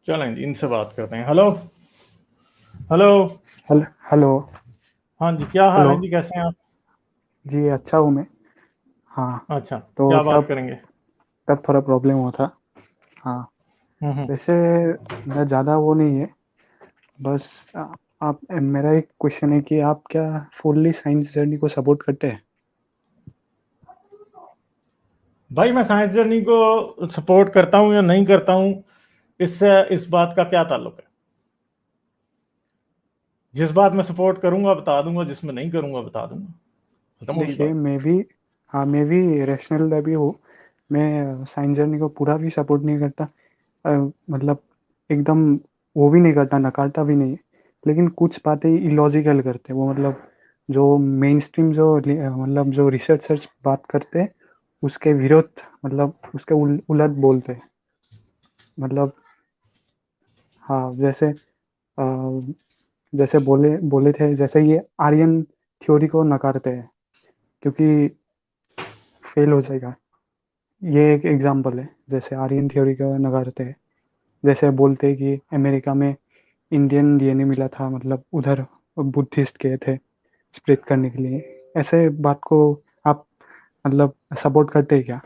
चलें जी, इनसे बात करते हैं। Hello hello. Hello hello. हाँ जी, क्या हाल हेलो है जी, कैसे हैं आप? जी, अच्छा हूँ मैं। हाँ। अच्छा, तो क्या बात तब करेंगे? तब थोड़ा प्रॉब्लम हुआ था। हाँ। हम्म। वैसे मेरा ज़्यादा वो नहीं है। बस आप मेरा एक क्वेश्चन है कि आप क्या फुल्ली साइंस जर्नी को सपोर्ट करते हैं? भाई, मैं साइंस जर्नी को सपोर्ट करता हूँ या नहीं करता हूँ, इससे इस बात का क्या ताल्लुक है? जिस बात में सपोर्ट करूंगा बता दूंगा, जिसमें नहीं करूंगा बता दूंगा, खत्म होगी देखिए, बात। मैं भी रैशनल भी हूँ। मैं साइंस जर्नी को पूरा भी सपोर्ट नहीं करता। मतलब एकदम वो भी नहीं करता, नकारता भी नहीं। लेकिन कुछ बातें इलॉजिकल करते हैं वो, मतलब जो मेन स्ट्रीम मतलब जो रिसर्चर्स बात करते हैं उसके विरोध, मतलब उसके उलट बोलते हैं। मतलब हाँ, अ, जैसे बोले बोले थे, जैसे ये आर्यन थ्योरी को नकारते हैं क्योंकि फेल हो जाएगा। ये एक एग्जांपल है, जैसे आर्यन थ्योरी को नकारते हैं। जैसे बोलते हैं कि अमेरिका में इंडियन डीएनए मिला था, मतलब उधर बुद्धिस्ट गए थे स्प्रेड करने के लिए। ऐसे बात को आप मतलब सपोर्ट करते हैं क्या?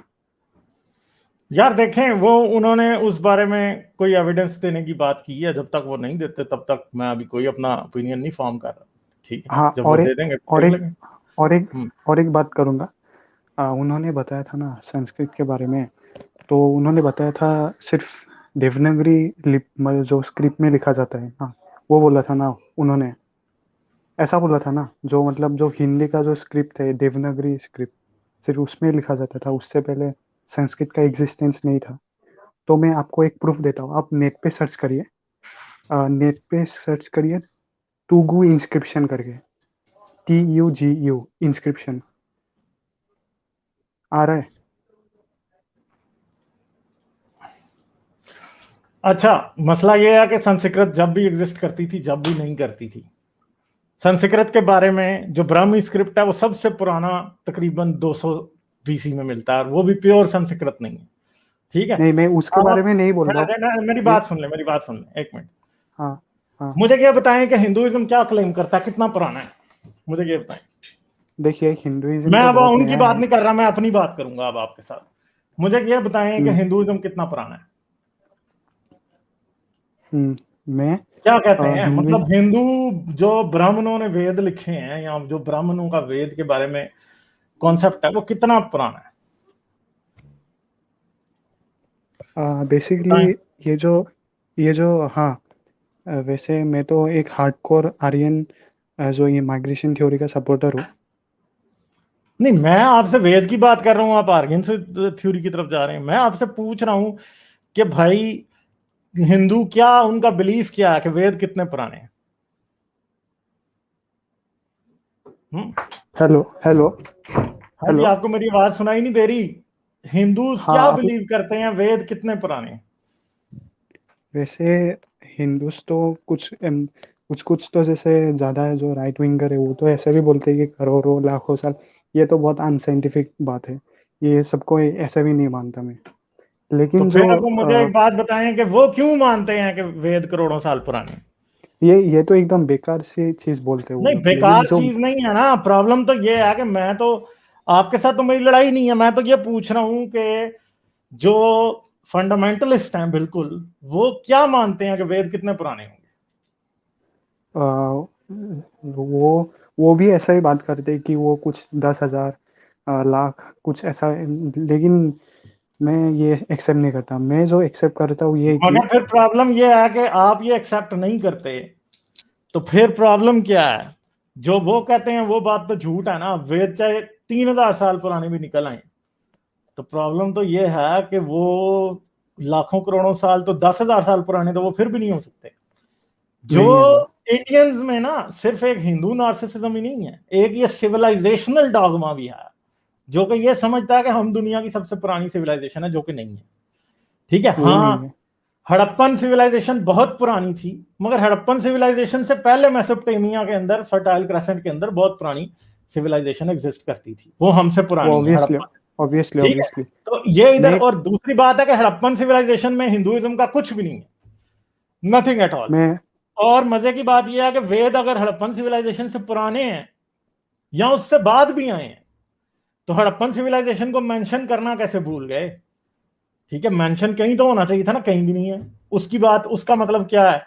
यार देखें, वो उन्होंने उस बारे में कोई एविडेंस देने की बात की है। जब तक वो नहीं देते तब तक मैं अभी कोई अपना ओपिनियन नहीं फॉर्म कर रहा। ठीक है, हाँ, जब वो दे देंगे तो और देख एक लेंगे। और एक हम्म। और एक बात करूंगा। उन्होंने बताया था ना संस्कृत के बारे में। तो उन्होंने बताया था सिर्फ देवनागरी लिप मतलब जो स्क्रिप्ट में लिखा जाता है, हाँ, वो बोला था ना उन्होंने। ऐसा बोला था ना, जो मतलब जो हिंदी का जो स्क्रिप्ट है देवनागरी स्क्रिप्ट, सिर्फ उसमें लिखा जाता था, उससे पहले संस्कृत का एग्जिस्टेंस नहीं था। तो मैं आपको एक प्रूफ देता हूँ, आप नेट पे सर्च करिए। टूगु इंस्क्रिप्शन करके, TUGU इंस्क्रिप्शन आ रहा है। अच्छा, मसला ये है कि संस्कृत जब भी एग्जिस्ट करती थी, जब भी नहीं करती थी। संस्कृत के बारे में जो ब्राह्मी स्क्रिप्ट है वो सबसे पुराना तकरीबन 200 BC में मिलता है, और वो भी प्योर संस्कृत नहीं है। ठीक है। नहीं, मैं उसके बारे आप में नहीं बोल रहा हूँ। मेरी मैं बात सुन ले, मेरी बात सुन ले एक मिनट। हाँ, हाँ। मुझे क्या बताएं कि हिंदुइज्म क्या क्लेम करता है, कितना पुराना है? मुझे ये बताएं। देखिए, हिंदुइज्म मैं तो अब बहुत उनकी नया बात है। नहीं कर रहा, मैं अपनी बात करूंगा अब आपके साथ। मुझे ये बताएं कि हम्म, हिंदुइज्म कितना पुराना है? मैं क्या कहते हैं, हिंदू मतलब हिंदू जो ब्राह्मणों ने वेद लिखे हैं, या जो ब्राह्मणों का वेद के बारे में कॉन्सेप्ट है, वो कितना पुराना है? बेसिकली बताएं। ये जो हाँ, वैसे मैं तो एक हार्डकोर आर्यन जो ये माइग्रेशन थ्योरी का सपोर्टर हूँ। नहीं, मैं आपसे वेद की बात कर रहा हूं, आप आर्गन से थ्योरी की तरफ जा रहे हैं। मैं आपसे पूछ रहा हूं कि भाई, हिंदू क्या, उनका बिलीफ क्या है कि वेद कितने पुराने हैं? हम्म। हेलो हेलो हाँ जी, हेलो। आपको मेरी आवाज सुनाई नहीं दे रही? हिंदूज हाँ, क्या आप बिलीव करते हैं, वेद कितने पुराने हैं? वैसे हिंदूस तो कुछ कुछ तो जैसे ज़्यादा है, जो राइट विंगर है वो तो ऐसे भी बोलते हैं कि करोड़ों लाखों साल। ये तो बहुत अनसाइंटिफिक बात है। ये सबको ऐसे भी नहीं मानता मैं। तो लेकिन जो फिर अब मुझे एक बात बताएं कि वो क्यों मानते हैं कि वेद करोड़ों साल पुराने हैं? ये तो एकदम बेकार सी चीज बोलते हैं वो नहीं, लोग, लेकिन बेकार जो चीज नहीं है ना। प्रॉब्लम तो ये है कि मैं तो, आपके साथ तो मेरी लड़ाई नहीं है, मैं तो ये पूछ रहा हूं कि जो फंडामेंटलिस्ट हैं बिल्कुल, वो क्या मानते हैं कि वेद कितने पुराने होंगे? आ, वो भी ऐसा ही बात करते हैं कि वो कुछ 10,000 लाख कुछ ऐसा है। लेकिन मैं ये एक्सेप्ट नहीं करता। मैं जो एक्सेप्ट करता हूँ ये है कि मगर फिर प्रॉब्लम ये है कि आप ये एक्सेप्ट नहीं करते, तो फिर प्रॉब्लम क्या है? जो वो कहते हैं वो बात तो झूठ है ना। वेद चाहे 3,000 साल पुराने भी निकल आए, तो प्रॉब्लम तो ये है कि वो लाखों करोड़ों साल, तो 10,000 साल पुराने तो वो फिर भी नहीं हो सकते। जो नहीं है वो। इंडियंस में ना सिर्फ एक हिंदू नार्सिसिज्म ही नहीं है, एक ये सिविलाइजेशनल डॉगमा भी है, जो कि ये समझता है कि हम दुनिया की सबसे पुरानी सिविलाइजेशन है, जो कि नहीं है। ठीक है, वो नहीं हाँ, है। हड़प्पन सिविलाइजेशन बहुत पुरानी थी, मगर हड़प्पन सिविलाइजेशन से पहले मेसोपोटामिया के अंदर, फर्टाइल क्रेसेंट के अंदर बहुत पुरानी सिविलाइजेशन एग्जिस्ट करती थी, वो हमसे वो पुरानी है ऑब्वियसली हड़प्पन। ऑब्वियसली ठीक है। ऑब्वियसली तो ये इधर, मैं और दूसरी बात है कि हड़प्पन सिविलाइजेशन में हिंदुइज्म का कुछ भी नहीं है। Nothing at all. मैं और मजे की बात यह है कि वेद अगर हड़प्पन सिविलाइजेशन से पुराने हैं या उससे बाद भी आए हैं, तो हड़प्पन सिविलाइजेशन को मेंशन करना कैसे भूल गए? ठीक है, मेंशन कहीं तो होना चाहिए था ना, कहीं भी नहीं है। उसकी बात, उसका मतलब क्या है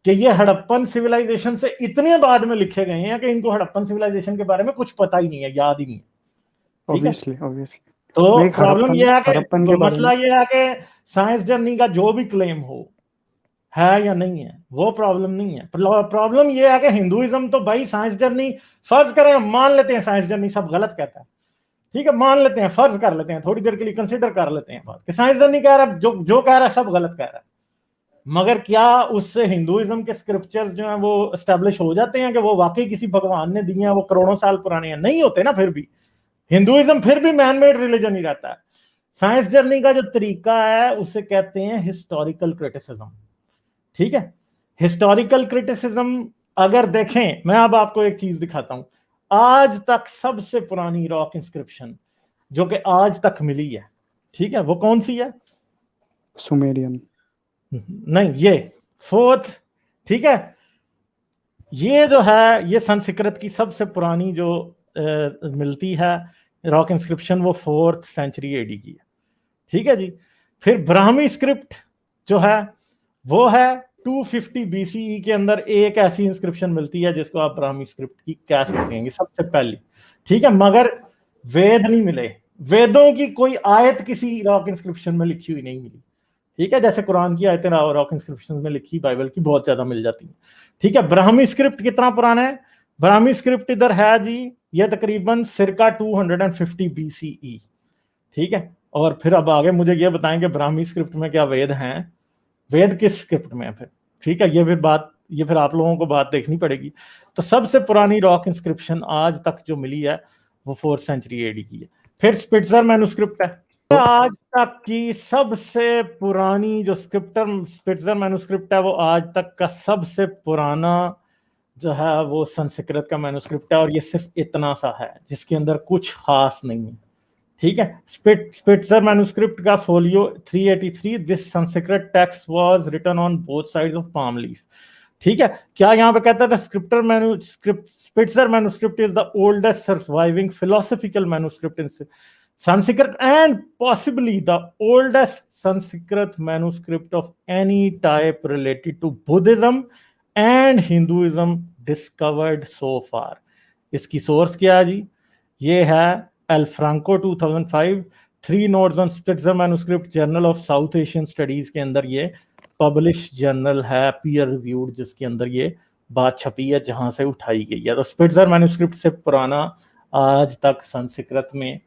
कि ये हड़प्पन सिविलाइजेशन से इतने बाद में लिखे गए हैं कि इनको हड़प्पन सिविलाइजेशन के बारे में कुछ पता ही नहीं है, याद ही नहीं है। ठीक है, ऑब्वियसली ऑब्वियसली मैं तो एक प्रॉब्लम यह है हड़प्पन कि के बारे में मसला यह है कि साइंस जर्नी का जो भी क्लेम हो, है या नहीं है, वो प्रॉब्लम नहीं है। प्रॉब्लम यह है कि हिंदुइज्म तो भाई साइंस जर्नी, फर्ज करें, मान लेते हैं साइंस जर्नी सब गलत कहता है, ठीक है, मान लेते हैं, फर्ज कर लेते हैं, थोड़ी देर के लिए कंसिडर कर लेते हैं बात कि साइंस जर्नी कह रहा है, जो जो कह रहा है सब गलत कह रहा है, मगर क्या उससे हिंदुइज्म के स्क्रिप्चर्स जो हैं वो एस्टेब्लिश हो जाते हैं कि वो वाकई किसी भगवान ने दिए हैं, वो करोड़ों साल पुराने हैं? नहीं होते ना। फिर भी हिंदुइज्म फिर भी मैन मेड रिलीजन ही रहता है। साइंस जर्नी का जो तरीका है उसे कहते हैं हिस्टोरिकल क्रिटिसिज्म। ठीक है, हिस्टोरिकल क्रिटिसिज्म अगर देखें, मैं अब आपको एक चीज दिखाता हूं। आज तक सबसे पुरानी रॉक इंस्क्रिप्शन जो कि आज तक मिली है, ठीक है, वो कौन सी है? सुमेरियन। नहीं, ये फोर्थ, ठीक है, ये जो है ये संस्कृत की सबसे पुरानी जो मिलती है रॉक इंस्क्रिप्शन, वो 4th सेंचुरी एडी की है। ठीक है जी। फिर ब्राह्मी स्क्रिप्ट जो है वो है 250 बीसीई के अंदर एक ऐसी इंस्क्रिप्शन मिलती है जिसको आप ब्राह्मी स्क्रिप्ट की कह सकते हैं, सबसे पहली। ठीक है, मगर वेद नहीं मिले, वेदों की कोई आयत किसी रॉक इंस्क्रिप्शन में लिखी हुई नहीं मिली। ठीक है, जैसे कुरान की आयतें रॉक इंस्क्रिप्शन में लिखी बाइबल की बहुत ज्यादा मिल जाती है। ठीक है, ब्राह्मी स्क्रिप्ट कितना पुराना है? ब्राह्मी स्क्रिप्ट इधर है जी, ये तकरीबन सिरका 250 बीसीई। ठीक है, और फिर अब आगे मुझे ये बताएंगे ब्राह्मी स्क्रिप्ट में क्या वेद हैं, वेद किस स्क्रिप्ट में है फिर? ठीक है, ये फिर बात, ये फिर आप लोगों को बात देखनी पड़ेगी। तो सबसे पुरानी रॉक इंस्क्रिप्शन आज तक जो मिली है वो 4th सेंचुरी एडी की है। फिर स्पिट्जर मैन्युस्क्रिप्ट है, आज तक की सबसे पुरानी जो स्पिट्जर मैन्युस्क्रिप्ट है, वो आज तक का सबसे पुराना जो है वो संस्कृत का मैन्युस्क्रिप्ट है, और ये सिर्फ इतना सा है जिसके अंदर कुछ खास नहीं है। ठीक है, स्पिट्जर मैन्युस्क्रिप्ट का folio 383, this Sanskrit text was written on both sides of palm leaf. ठीक है, क्या यहाँ पे कहता है Spitzer manuscript is the oldest surviving philosophical manuscript in Sanskrit and possibly the oldest Sanskrit manuscript of any type related to Buddhism and Hinduism discovered so far. इसकी source क्या है जी? ये है एल्फ्रांको 2005 3 notes on Spitzer manuscript journal of south Asian studies के अंदर ये publish journal है, peer reviewed, जिसके अंदर ये बात छपी है, जहां से उठाई गई है। तो स्पिट्जर मैन्युस्क्रिप्ट से पुराना आज तक संस्कृत में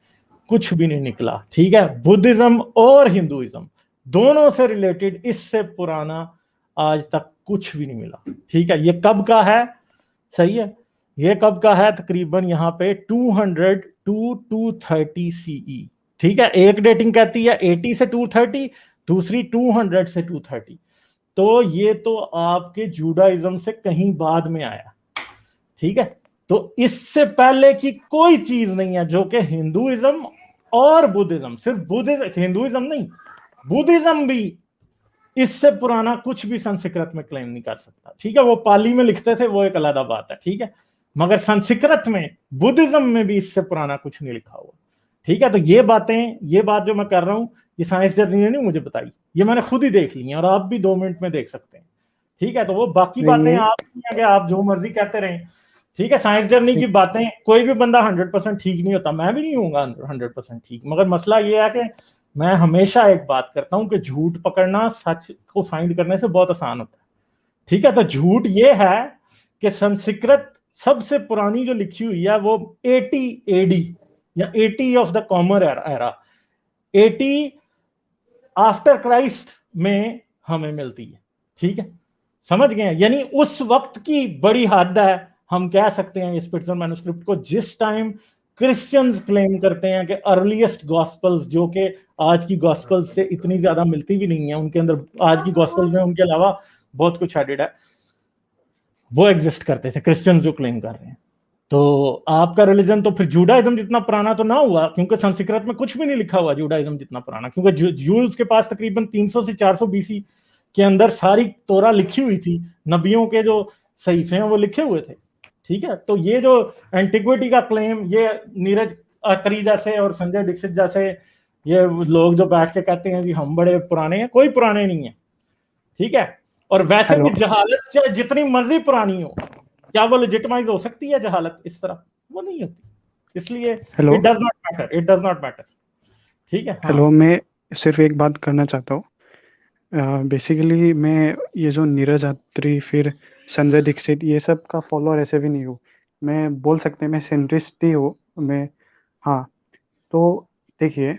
कुछ भी नहीं निकला। ठीक है, बुद्धिज्म और हिंदुइज्म दोनों से रिलेटेड इससे पुराना आज तक कुछ भी नहीं मिला। ठीक है, ये कब का है? सही है, ये कब का है? तकरीबन यहाँ पे 200 to 230 सीई। ठीक है, एक डेटिंग कहती है 80 से 230, दूसरी 200 से 230। तो ये तो आपके जूडाइज्म से कहीं बाद में आया। ठीक है, तो इससे पहले की कोई चीज नहीं है जो कि हिंदुइज्म और बुद्धिज्म, सिर्फ बुद्धिज्म, हिंदुइज्म नहीं, बुद्धिज्म भी इससे पुराना कुछ भी संस्कृत में क्लेम नहीं कर सकता। ठीक है, वो पाली में लिखते थे, वो एक अलग बात है। ठीक है, मगर संस्कृत में, बुद्धिज्म में भी इससे पुराना कुछ नहीं लिखा हुआ। ठीक है, तो ये बातें, ये बात जो मैं कर रहा हूं, ये साइंस जर्नी ने नहीं मुझे बताई, ये मैंने खुद ही देख ली है, और आप भी 2 मिनट में देख सकते हैं। ठीक है, तो वो बाकी बातें आप जो मर्जी कहते रहें। ठीक है, साइंस जर्नी की बातें, कोई भी बंदा 100% ठीक नहीं होता, मैं भी नहीं हूँ 100% ठीक, मगर मसला ये है कि मैं हमेशा एक बात करता हूं कि झूठ पकड़ना सच को फाइंड करने से बहुत आसान होता है। ठीक है, तो झूठ ये है कि संस्कृत सबसे पुरानी जो लिखी हुई है वो 80 एडी या 80 of the common era, 80 after Christ में हमें मिलती है। ठीक है, समझ गए? यानी उस वक्त की बड़ी हद है, हम कह सकते हैं स्पिट्जर मैन्युस्क्रिप्ट को, जिस टाइम क्रिश्चियंस क्लेम करते हैं कि अर्लीस्ट गॉस्पल्स, जो कि आज की गॉस्पल्स से इतनी ज्यादा मिलती भी नहीं है, उनके अंदर आज की गॉस्पल्स में उनके अलावा बहुत कुछ एडेड है, वो एग्जिस्ट करते थे क्रिश्चियंस जो क्लेम कर रहे हैं। तो आपका रिलीजन तो फिर जूडाइज्म जितना पुराना तो ना हुआ, क्योंकि संस्कृत में कुछ भी नहीं लिखा हुआ जूडाइज्म जितना पुराना, क्योंकि जूस के पास तकरीबन 300 से 400 बीसी के अंदर सारी तोरा लिखी हुई थी, नबियों के जो सहीफे हैं वो लिखे हुए थे। ठीक है, तो ये जो एंटिक्विटी का क्लेम, ये नीरज अत्री जैसे और संजय दीक्षित जैसे ये लोग जो बैठ के कहते हैं कि हम बड़े पुराने हैं, कोई पुराने नहीं है। ठीक है, और वैसे हेलो भी जहालत चाहे जितनी मर्जी पुरानी हो, क्या वो लेजिटिमाइज हो सकती है जहालत इस तरह? वो नहीं होती। इसलिए hello it does not matter, it does not matter. ठीक है, हाँ हेलो, मैं सिर्फ एक बात करना चाहता हूँ। बेसिकली मैं ये जो नीरज अत्री फिर संजय दीक्षित ये सब का फॉलोअर ऐसे भी नहीं हूँ। मैं बोल सकते हैं मैं सेंट्रिस्ट ही हूँ मैं। हाँ, तो देखिए,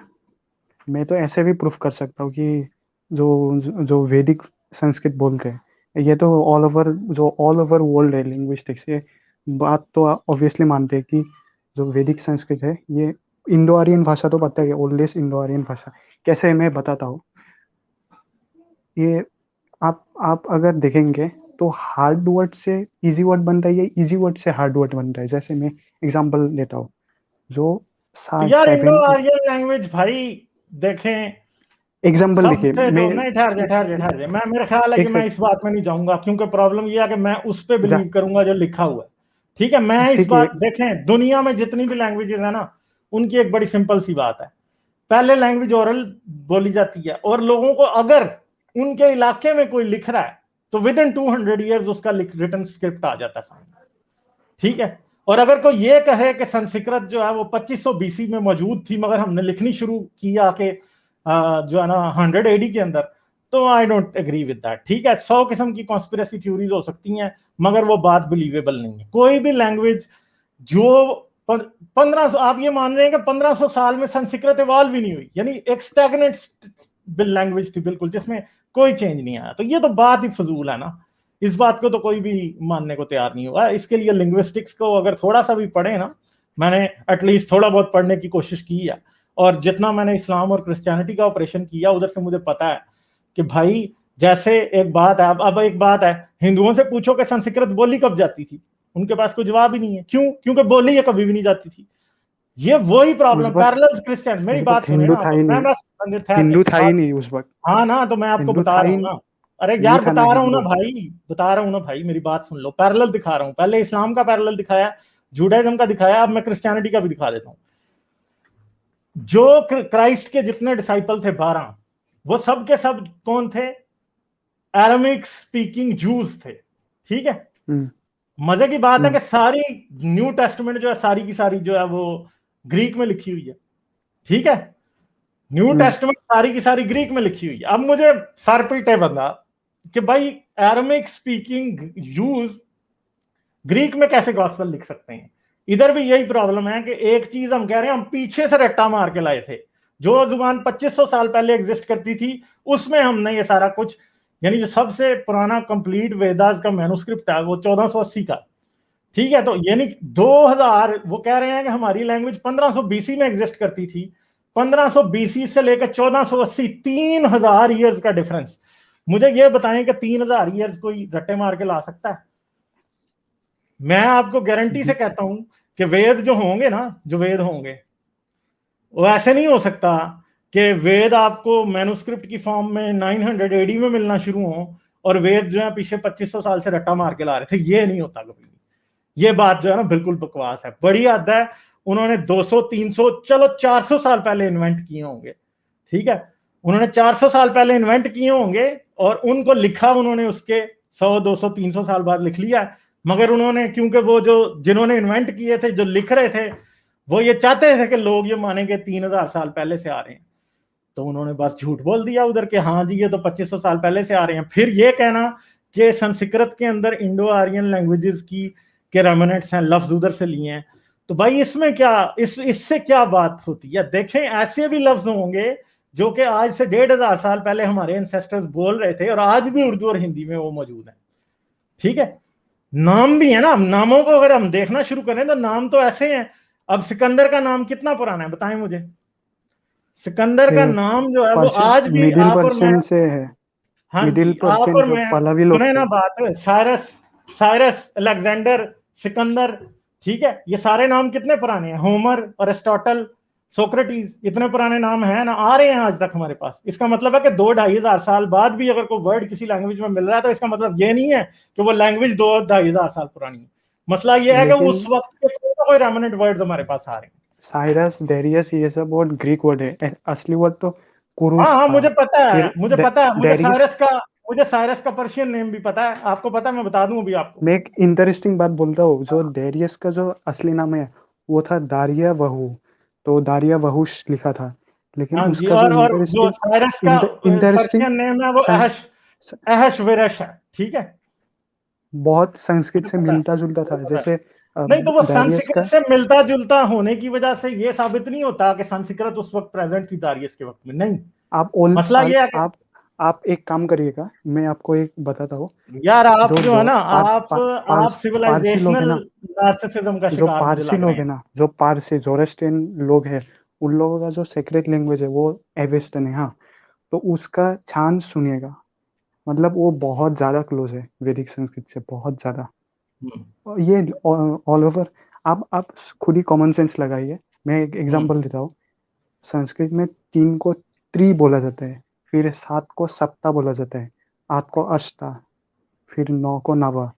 मैं तो ऐसे भी प्रूफ कर सकता हूँ कि जो जो वैदिक संस्कृत बोलते हैं ये तो ऑल ओवर वर्ल्ड है लिंग्विस्टिक्स। ये बात तो ऑब्वियसली मानते हैं कि जो वैदिक संस्कृत है ये इंडो आर्यन भाषा, तो पता है ओल्डेस्ट इंडो आर्यन भाषा। कैसे मैं बताता हूँ। ये आप अगर देखेंगे तो हार्ड वर्ड से इजी वर्ड बनता है, ये इजी वर्ड से हार्ड वर्ड बनता है। जैसे मैं एग्जांपल लेता हूँ, जो तो सात यार इंडो सेवन आर्यन लैंग्वेज भाई देखें, एग्जांपल देखिए। सबसे मैं जो नहीं, ठहर जा, मैं मेरा ख्याल है कि एक मैं सेक इस बात में नहीं जाऊंगा, क्योंकि प्रॉब्लम ये है कि मैं उस पे जा बिलीव करूंगा जो लिखा हुआ है। ठीक है, मैं इस ठीक है। बात देखें, दुनिया में जितनी भी लैंग्वेजेस है ना, उनकी एक बड़ी सिंपल सी बात है, पहले लैंग्वेज ओरल बोली जाती है, और लोगों को अगर उनके इलाके में कोई लिख रहा है तो विद इन 200 ईयर्स उसका रिटन स्क्रिप्ट आ जाता है सामने। ठीक है, और अगर कोई ये कहे कि संस्कृत जो है वो 2500 बीसी में मौजूद थी मगर हमने लिखनी शुरू की आके जो है ना 100 एडी के अंदर, तो I don't agree with that. ठीक है, 100 किस्म की कॉन्स्पिरेसी थ्योरीज हो सकती हैं, मगर वो बात बिलीवेबल नहीं है। कोई भी लैंग्वेज जो 1500, आप ये मान रहे हैं कि 1500 साल में संस्कृत इवॉल्व ही नहीं हुई, यानी एक स्टैग्नेंट लैंग्वेज थी बिल्कुल, जिसमें कोई चेंज नहीं आया, तो ये तो बात ही फजूल है ना। इस बात को तो कोई भी मानने को तैयार नहीं हुआ। इसके लिए लिंग्विस्टिक्स को अगर थोड़ा सा भी पढ़े ना, मैंने एटलीस्ट थोड़ा बहुत पढ़ने की कोशिश की है, और जितना मैंने इस्लाम और क्रिश्चियनिटी का ऑपरेशन किया उधर से मुझे पता है कि भाई, जैसे एक बात है, अब एक बात है, हिंदुओं से पूछो कि संस्कृत बोली कब जाती थी, उनके पास कोई जवाब ही नहीं है। क्यों? क्योंकि बोली ये कभी भी नहीं जाती थी। ये वही उस प्रॉब्लम, वक्त पैरेलल क्रिश्चियन, मेरी उस बात वक्त सुने हिंदू ना, था तो ही मैं नहीं। हिंदू था ही बात, नहीं उस वक्त। हाँ ना, तो मैं आपको हिंदू बता था रहा ही हूँ ना। अरे नहीं यार था ना बता रहा हूँ ना हिंदू। भाई, बता रहा हूँ ना भाई, मेरी बात सुन लो, पैरेलल दिखा रहा हूँ। पहले इस्लाम का पैरेलल दिखाया, जुडाइज्म का दिखाया, अब मैं क्रिश्चियनिटी का भी दिखा देता हूँ। जो क्राइस्ट के जितने डिसाइपल थे 12, वो सब के सब कौन थे? अरामिक स्पीकिंग जूस थे। ठीक है, हम्म मजे की बात है हम्म कि सारी न्यू टेस्टमेंट जो है सारी की सारी जो है वो ग्रीक में लिखी हुई है। ठीक है, न्यू हम्म टेस्टमेंट सारी की सारी ग्रीक में लिखी हुई है। अब मुझे सर पीटे बंदा कि भाई एरामिक स्पीकिंग यूज ग्रीक में कैसे गॉस्पेल लिख सकते हैं? इधर भी यही प्रॉब्लम है कि एक चीज हम कह रहे हैं, हम पीछे से रट्टा मार के लाए थे। जो जुबान 2500 साल पहले एग्जिस्ट करती थी उसमें हमने ये सारा कुछ, यानी जो सबसे पुराना कंप्लीट वेदास का मैन्युस्क्रिप्ट है वो 1480 का। ठीक है, तो यानी 2000, वो कह रहे हैं कि हमारी लैंग्वेज 1500 बीसी में एग्जिस्ट करती थी। 1500 बीसी से लेकर 1480, 3000 ईयर्स का डिफरेंस। मुझे ये बताएं कि 3000 ईयर्स कोई रट्टे मार के ला सकता है? मैं आपको गारंटी से कहता हूं कि वेद जो होंगे ना, जो वेद होंगे, वो ऐसे नहीं हो सकता कि वेद आपको मैन्युस्क्रिप्ट की फॉर्म में 900 एडी में मिलना शुरू हो और वेद जो है पीछे 2500 साल से रट्टा मार के ला रहे थे। ये नहीं होता कभी भी। ये बात जो है ना बिल्कुल बकवास है, बड़ी हद है। उन्होंने 200 300 चलो 400 साल पहले इन्वेंट किए होंगे। ठीक है, उन्होंने 400 साल पहले इन्वेंट किए होंगे और उनको लिखा उन्होंने उसके 100 200 300 साल बाद लिख लिया। मगर उन्होंने, क्योंकि वो जो जिन्होंने इन्वेंट किए थे, जो लिख रहे थे, वो ये चाहते थे कि लोग ये मानेंगे 3000 साल पहले से आ रहे हैं, तो उन्होंने बस झूठ बोल दिया उधर के, हाँ जी ये तो 2500 साल पहले से आ रहे हैं। फिर ये कहना कि संस्कृत के अंदर इंडो आर्यन लैंग्वेजेस की के रेमिनेंट्स हैं, लफ्ज उधर से लिए हैं, तो भाई इसमें क्या, इससे क्या बात होती है? देखें, ऐसे भी लफ्ज होंगे जो कि आज से 1500 साल पहले हमारे एंसेस्टर्स बोल रहे थे और आज भी उर्दू और हिंदी में वो मौजूद है। ठीक है, नाम भी है ना, नामों को अगर हम देखना शुरू करें तो नाम तो ऐसे हैं। अब सिकंदर का नाम कितना पुराना है बताएं मुझे? सिकंदर का नाम जो है वो पर्शियन आज भी मिडिल आप और मैं, पर्शियन से है। हाँ मिडिल जी आप पर्शियन और जो मैं, पहलवी लोग सुने थे। ना बात, साइरस, अलेक्जेंडर, सिकंदर। ठीक है, ये सारे नाम कितने पुराने हैं? होमर, अरिस्टोटल, सोक्रेटिस, इतने पुराने नाम हैं ना, आ रहे हैं आज तक हमारे पास। इसका मतलब है कि 2-2,500 साल बाद भी अगर कोई वर्ड किसी लैंग्वेज में मिल रहा है तो इसका मतलब ये नहीं है कि वो लैंग्वेज 2-2,500 साल पुरानी है। मसला ये है कि लेकिन उस वक्त के कोई रेमिनेंट वर्ड्स हमारे पास आ रहे हैं। साइरस, डेरियस, ये सब वर्ड ग्रीक वर्ड है। असली वर्ड तो कुरुस हाँ, था। मुझे पता है, फिर डेरियस। मुझे साइरस का पर्शियन नेम भी पता है। आपको पता है? मैं बता दूं अभी आपको। मैं एक इंटरेस्टिंग बात बोलता हूँ, जो डेरियस का जो असली नाम है वो था दारिया वहू, तो दारिया वहुश लिखा था। लेकिन हाँ जी, उसका जो और जो इंटरेस्टिंग साइरस का इंटरेस्टिंग पर्शियन नेम है वो अहशवेरश है। ठीक है, बहुत संस्कृत मुझे से पता है, मिलता जुलता मुझे था, पता है। जैसे नहीं तो वो दारियस संस्कृत का। से मिलता जुलता होने की वजह से ये साबित नहीं होता कि संस्कृत उस वक्त प्रेजेंट थी दारियस के वक्त में, नहीं। आप ओल मसला ये है कि आप एक काम करिएगा, मैं आपको एक बताता हूँ। यार, आप जो जो है ना, आप पारसी लोग है सिविलाइजेशनल ना, नार्सिसिज्म का जो शिकार मुझे पारसी लग रहे लोग है हैं। ना, जो पारसी जोरेस्ट्रियन लोग हैं, उन लोगों का जो सेक्रेट लैंग्वेज है वो एवेस्टन है। हाँ, तो उसका छान सुनिएगा, मतलब वो बहुत ज्यादा क्लोज है वैदिक संस्कृत से, बहुत ज्यादा। हम्म, और ये ऑल ओवर। आप खुद ही कॉमन सेंस लगाइए। मैं एक हम्म। एग्जांपल देता हूँ। संस्कृत में 3 को त्रि बोला जाता है, फिर 7 को सप्ता बोला जाता है, 8 को अष्टा, फिर 9 को नवा।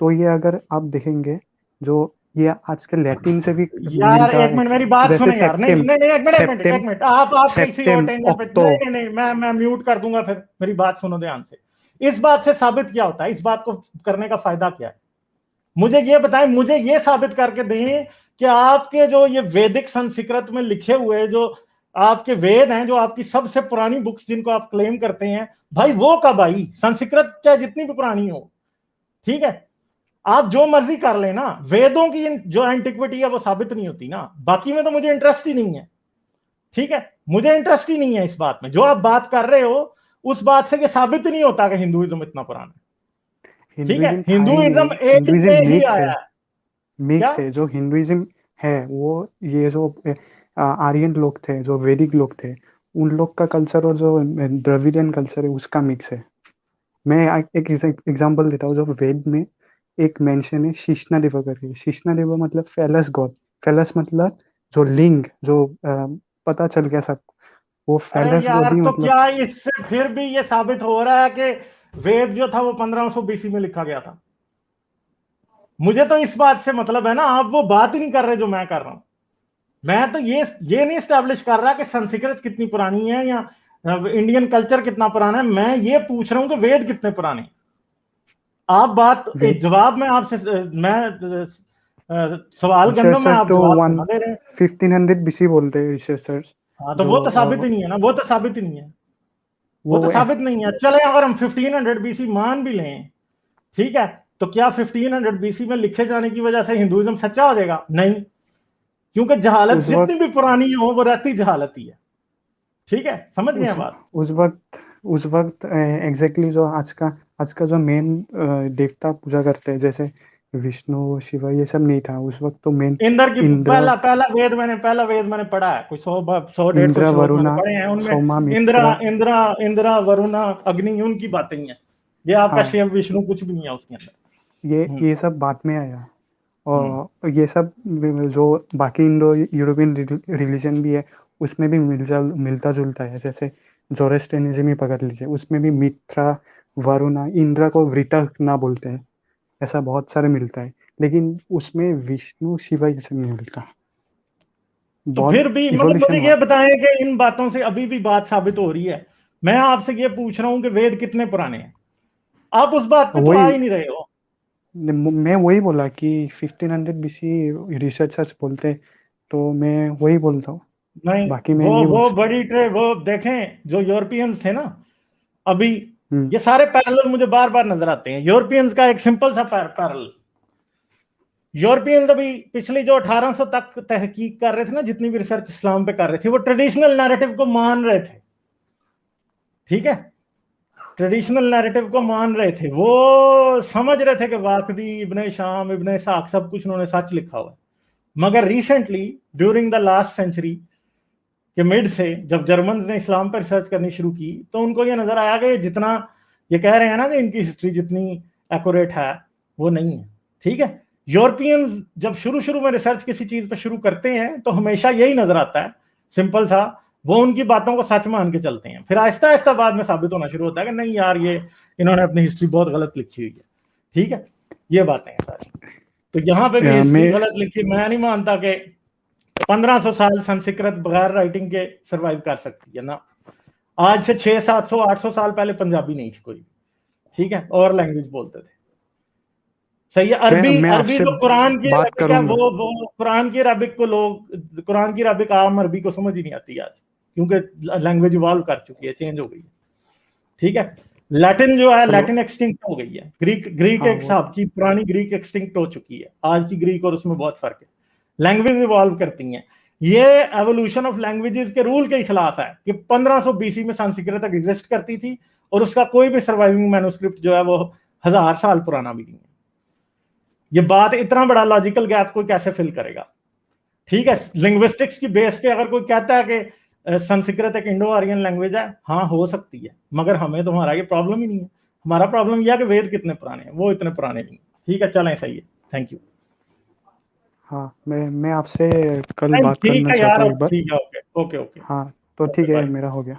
तो ये अगर आप देखेंगे, जो ये आजकल लैटिन से भी यार मिलता एक है, मिनट मेरी बात जैसे सुने यार। नहीं सेप्टेम, नहीं नहीं, एक मिनट एक मिनट सेप्टेम, एक मिनट, आप किसी और सेप्टेम, टेंशन पे, ऑक्टो। नहीं नहीं नहीं, मैं म्यूट कर दूंगा फिर। मेरी बात सुनो ध्यान से। इस बात से साबित क्या होता है? इस बात को करने का फायदा क्या है? मुझे ये बताएं, मुझे ये साबित करके दें कि आपके जो ये वैदिक संस्कृत में लिखे हुए जो आपके वेद हैं, जो आपकी सबसे पुरानी बुक्स जिनको आप क्लेम करते हैं, भाई वो कब आई? संस्कृत चाहे जितनी भी पुरानी हो, ठीक है, आप जो मर्जी कर लेना, वेदों की जो एंटिक्विटी है वो साबित नहीं होती ना। बाकी में तो मुझे इंटरेस्ट ही नहीं है। ठीक है, मुझे इंटरेस्ट ही नहीं है इस बात में। जो आप बात कर रहे हो उस बात से ये साबित नहीं होता कि हिंदुइज्म इतना पुराना है। ठीक है, हिंदुइज्म था ही नहीं, हिंदुइज्म एज हिंदुइज्म में ही मिक्स है। आया है। क्या? मिक्स है जो हिंदुइज्म है वो। ये जो आर्यन लोग थे, जो वैदिक लोग थे, उन लोग का कल्चर और जो द्रविडियन कल्चर है उसका मिक्स है। मैं एक एग्जांपल देता हूँ। जो वेद में एक मेंशन है शिष्णादेव करके। शिष्णादेव मतलब फेलस गॉड। फेलस मतलब जो लिंग, जो पता चल गया सब, वो अरे फेलस गॉड यार, ही तो मतलब। क्या इससे फिर भी ये साबित हो रहा है कि वेद जो था वो 1500 बीसी में लिखा गया था? मुझे तो इस बात से मतलब है ना, आप वो बात ही नहीं कर रहे जो मैं कर रहा हूं। मैं तो ये नहीं स्टैब्लिश कर रहा कि संस्कृत कितनी पुरानी है या इंडियन कल्चर कितना पुराना है। मैं ये पूछ रहा हूं कि वेद कितने पुराने हैं। आप बात वेद जवाब में आपसे मैं सवाल गंदम में, रिसर्चर आप तो जवाब वन ना दे रहे हैं। 1500 बीसी बोलते हैं रिसर्चर्स। हाँ, तो जो वो तो साबित ही नहीं है ना, वो तो साबित ही नहीं है। वो तो वो साबित नहीं है। चले अगर हम 1500 बीसी मान भी लें, ठीक है, तो क्या 1500 बीसी में लिखे जाने की वजह से हिंदुइज्म सच्चा हो जाएगा? नहीं, क्योंकि जहालत उस जितनी वक्त भी पुरानी हो वो रहती जहालत ही है। ठीक है, समझ गए उस बात? उस वक्त उस वक्त एग्जैक्टली जो आज का जो मेन देवता पूजा करते हैं, जैसे विष्णु शिव, ये सब नहीं था उस वक्त। तो मेन इंद्र की इंद्र, पहला वेद मैंने पढ़ा है, कोई 100-150 इंद्र श्लोक मैंने वरुणा, पढ़े हैं उनमें। सोमा इंद्रा मित्रा। इंद्रा इंद्रा वरुणा अग्नि, उनकी बातें ही हैं। ये आपका हाँ, शिव विष्णु कुछ भी नहीं है उसके अंदर। ये सब बाद में आया। हम्म। और ये सब जो बाकी इंडो यूरोपियन रिलीजन भी है, उसमें भी मिलता जुलता है। जैसे जोरेस्ट्रियनिज्म ही पकड़ लीजिए, उसमें भी मित्रा, वरुणा, इंद्र को वृत्रना बोलते हैं। ऐसा बहुत सारे मिलता है, लेकिन उसमें विष्णु शिव ये सब नहीं मिलता। तो बहुत फिर भी मतलब इवोल्यूशन मुझे हुआ। ये बताएं कि इन बातों से अभी भी बात साबित हो रही है। मैं आपसे ये पूछ रहा हूं कि वेद कितने पुराने हैं। आप उस बात पे तो आ वही ही नहीं रहे हो। मैं वही बोला कि 1500 बीसी रिसर्चर्स बोलते, तो मैं वही बोलता हूँ। नहीं, बाकी मैं वो नहीं बोल वो सकता। बड़ी ट्रे वो देखें जो यूरोपियंस थे ना अभी, हम्म। ये सारे पैरेलल मुझे बार बार नजर आते हैं। यूरोपियंस का एक सिंपल सा पैरेलल। यूरोपियंस अभी पिछली जो 1800 तक तहकीक कर रहे थे ना, जितनी भी रिसर्च इस्लाम पे कर रहे थे, वो ट्रेडिशनल नैरेटिव को मान रहे थे। ठीक है, ट्रेडिशनल नैरेटिव को मान रहे थे। वो समझ रहे थे कि वाकदी, इब्ने शाम, इब्ने इसाक सब कुछ उन्होंने सच लिखा हुआ है। मगर recently during the last century के मिड से जब जर्मन ने इस्लाम पर रिसर्च करनी शुरू की, तो उनको ये नजर आया कि जितना ये कह रहे हैं ना कि इनकी हिस्ट्री जितनी एक्यूरेट है, वो नहीं है। ठीक है, यूरोपियंस जब शुरू शुरू में रिसर्च किसी चीज पर शुरू करते हैं तो हमेशा यही नजर आता है सिंपल सा, वो उनकी बातों को सच मान के चलते हैं, फिर आहिस्ता आहिस्ता बाद में साबित होना शुरू होता है कि नहीं यार ये इन्होंने अपनी हिस्ट्री बहुत गलत लिखी हुई है। ठीक है, ये बातें हैं सारी। तो यहाँ पे भी हिस्ट्री मैं गलत लिखी, मैं नहीं मानता कि 1500 साल संस्कृत बगैर राइटिंग के सरवाइव कर सकती है ना। आज से 600-700-800 साल पहले पंजाबी नहीं थी कोई, ठीक है, और लैंग्वेज बोलते थे। सही है। अरबी मैं अरबी आपसे जो कुरान की बात अरबिक है, करूंगा। वो कुरान की अरबिक को लोग, कुरान की अरबिक आम अरबी को समझ ही नहीं आती आज, क्योंकि लैंग्वेज इवॉल्व कर चुकी है, चेंज हो गई है। ठीक है, लैटिन जो है, हेलो। लैटिन एक्सटिंक्ट हो गई है। ग्रीक हाँ एक हिसाब की पुरानी ग्रीक एक्सटिंक्ट हो चुकी है, आज की ग्रीक और उसमें बहुत फर्क है। लैंग्वेज इवॉल्व करती हैं। ये एवोल्यूशन ऑफ लैंग्वेजेस के रूल के खिलाफ है कि 1500 बीसी में संस्कृत तक एग्जिस्ट करती थी और उसका कोई भी सर्वाइविंग मैन्युस्क्रिप्ट जो है वो 1000 साल पुराना भी नहीं है। ये बात, इतना बड़ा लॉजिकल गैप कोई कैसे फिल करेगा? ठीक है, लिंग्विस्टिक्स की बेस पे अगर कोई कहता है कि संस्कृत एक इंडो आर्यन लैंग्वेज है, हाँ हो सकती है, मगर हमें तो हमारा ये प्रॉब्लम ही नहीं है। हमारा प्रॉब्लम यह है कि वेद कितने पुराने हैं, वो इतने पुराने नहीं। ठीक है, चलें, सही है, थैंक यू। हाँ, मैं आपसे कल नहीं बात ठीक करना है चाहता यार, हूँ अब एक बार। ठीक है, ओके ओके ओके हाँ, तो ओके, ठीक है, बाय। मेरा हो गया।